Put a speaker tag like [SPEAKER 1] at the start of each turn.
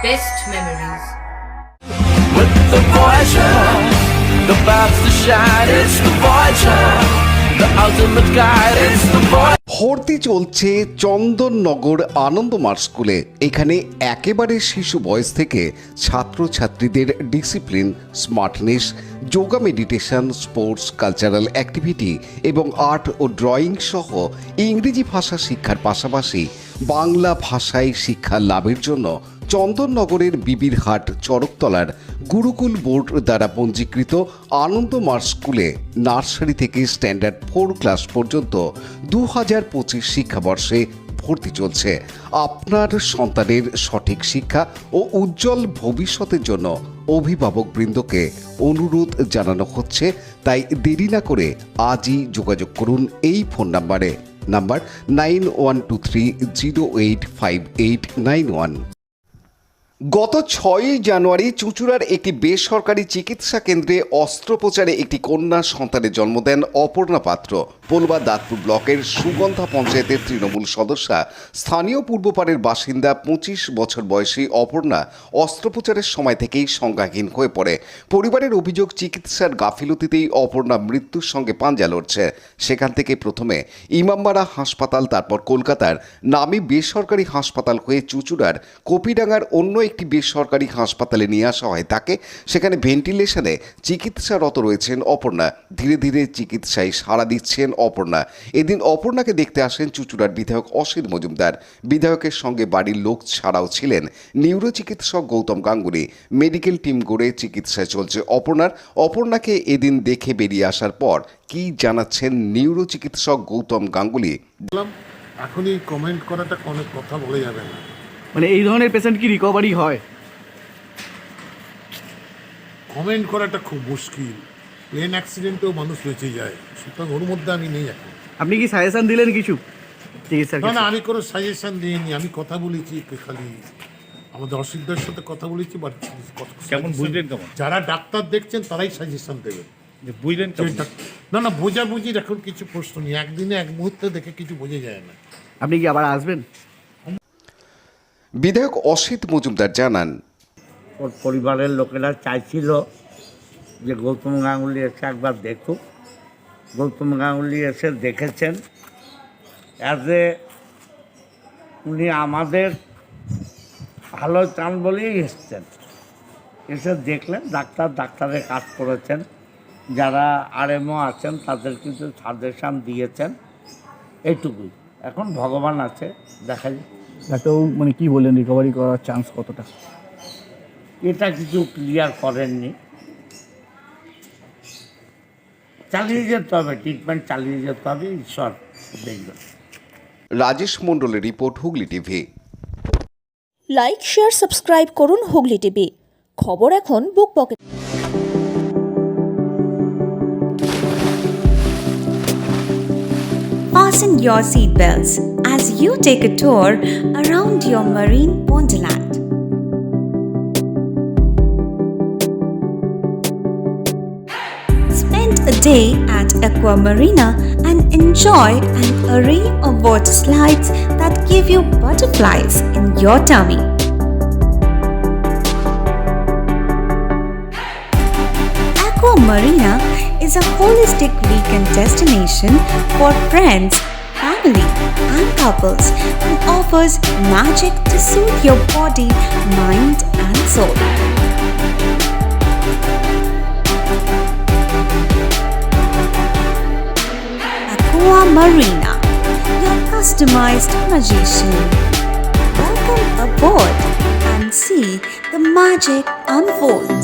[SPEAKER 1] best memories.
[SPEAKER 2] With the Voyager, the path to shine, it's the Voyager, the ultimate guide, it's the Voyager.
[SPEAKER 3] ভর্তি চলছে চন্দননগর আনন্দমার্গ স্কুলে। এখানে একেবারে শিশু বয়স থেকে ছাত্রছাত্রীদের discipline, smartness, yoga, meditation, sports, cultural activity এবং আর্ট ও ড্রয়িং সহ ইংরেজি ভাষা শিক্ষার পাশাপাশি বাংলা ভাষায় শিক্ষা লাভের জন্য চন্দননগরের বিবিরহাট চড়কতলার গুরুকুল বোর্ড দ্বারা পঞ্জীকৃত আনন্দমার্গ স্কুলে নার্সারি থেকে স্ট্যান্ডার্ড 4 ক্লাস পর্যন্ত 2025 শিক্ষাবর্ষে ভর্তি চলছে। আপনার সন্তানের সঠিক শিক্ষা ও উজ্জ্বল ভবিষ্যতের জন্য অভিভাবকবৃন্দকে অনুরোধ জানানো হচ্ছে, তাই দেরি না করে আজই যোগাযোগ করুন এই ফোন নাম্বার 9123085891। গত 6 জানুয়ারি চুঁচুড়ার একটি বেসরকারি চিকিৎসা কেন্দ্রে অস্ত্রোপচারে একটি কন্যা সন্তানের জন্ম দেন অপর্ণা পাত্র। পোলবা দাঁতপুর ব্লকের সুগন্ধা পঞ্চায়েতের তৃণমূল সদস্যা, স্থানীয় পূর্বপাড়ের বাসিন্দা 25 বছর বয়সী অপর্ণা অস্ত্রোপচারের সময় থেকেই সংজ্ঞাহীন হয়ে পড়ে। পরিবারের অভিযোগ, চিকিৎসার গাফিলতিতেই অপর্ণা মৃত্যুর সঙ্গে পাঞ্জা লড়ছে। সেখান থেকে প্রথমে ইমামবাড়া হাসপাতাল, তারপর কলকাতার নামী বেসরকারি হাসপাতাল হয়ে চুঁচুড়ার কপিডাঙ্গার অন্য একটি বেসরকারি হাসপাতালে নিয়ে আসা হয় তাকে। সেখানে ভেন্টিলেশনে চিকিৎসারত রয়েছেন অপর্ণা। ধীরে ধীরে চিকিৎসায় সাড়া দিচ্ছেন অপর্ণা। এদিন অপর্ণাকে দেখতে আসেন চুঁচুড়ার বিধায়ক অসিত মজুমদার। বিধায়কের সঙ্গে বাড়ির লোক ছাড়াও ছিলেন নিউরো চিকিৎসক গৌতম গাঙ্গুলি। মেডিকেল টিম গড়ে চিকিৎসায় চলছে অপর্ণার। অপর্ণাকে এদিন দেখে বেরিয়ে আসার পর কি জানাচ্ছেন নিউরো চিকিৎসক গৌতম গাঙ্গুলি।
[SPEAKER 4] এখনই কমেন্ট করাটা অনেক কথা বলে যাবে না।
[SPEAKER 5] মানে এই ধরনের পেশেন্ট কি রিকভারি হয়?
[SPEAKER 4] কমেন্ট করাটা খুব মুশকিল। প্লেন অ্যাক্সিডেন্টেও মানুষ বেঁচে যায়, সুতরাং ওর মধ্যে আমি নেই এখন।
[SPEAKER 5] আপনি কি সাজেশন দিলেন কিছু চিকিৎসা?
[SPEAKER 4] না, আমি কোনো সাজেশন দিইনি। আমি কথা বলেছি খালি আমাদের অসিদ্ধের সাথে কথা বলেছি।
[SPEAKER 6] কেমন বুঝলেন? কেমন
[SPEAKER 4] যারা ডাক্তার দেখছেন তারাই সাজেশন দেবেন।
[SPEAKER 6] বুঝলেন?
[SPEAKER 4] না, বোঝাবুঝির এখন কিছু প্রশ্ন নেই। একদিনে এক মুহূর্তে দেখে কিছু বোঝা যায় না।
[SPEAKER 5] আপনি কি আবার আসবেন?
[SPEAKER 3] বিধায়ক অসিত মজুমদার জানান,
[SPEAKER 7] ওর পরিবারের লোকেরা চাইছিল যে গৌতম গাঙ্গুলি এসে একবার দেখুক। গৌতম গাঙ্গুলি এসে দেখেছেন। উনি আমাদের ভালো চান বলেই এসছেন। এসে দেখলেন, ডাক্তারের কাজ করেছেন। যারা আরএমও আছেন তাদের কিছু সাজেশান দিয়েছেন, এইটুকুই। এখন ভগবান আছে, দেখা যায়।
[SPEAKER 5] ডাক্তার মানে কি বললেন, রিকভারি করার চান্স কতটা?
[SPEAKER 7] এটা কিছু ক্লিয়ার করেননি। চালিয়ে যেতে হবে, ট্রিটমেন্ট চালিয়ে যেতে হবে, ঈশ্বর দেখবেন।
[SPEAKER 3] রাজেশ মণ্ডলের report, Hooghly TV.
[SPEAKER 8] Like, share, subscribe করুন হুগলি টিভি। খবর এখন বুক pocket.
[SPEAKER 9] Fasten your seatbelts as you take a tour around your marine wonderland. Spend a day at Aqua Marina and enjoy an array of water slides that give you butterflies in your tummy. Aqua Marina is a holistic weekend destination for friends, family, and couples and offers magic to soothe your body, mind, and soul. Aqua Marina, your customized magician. Welcome aboard and see the magic unfold.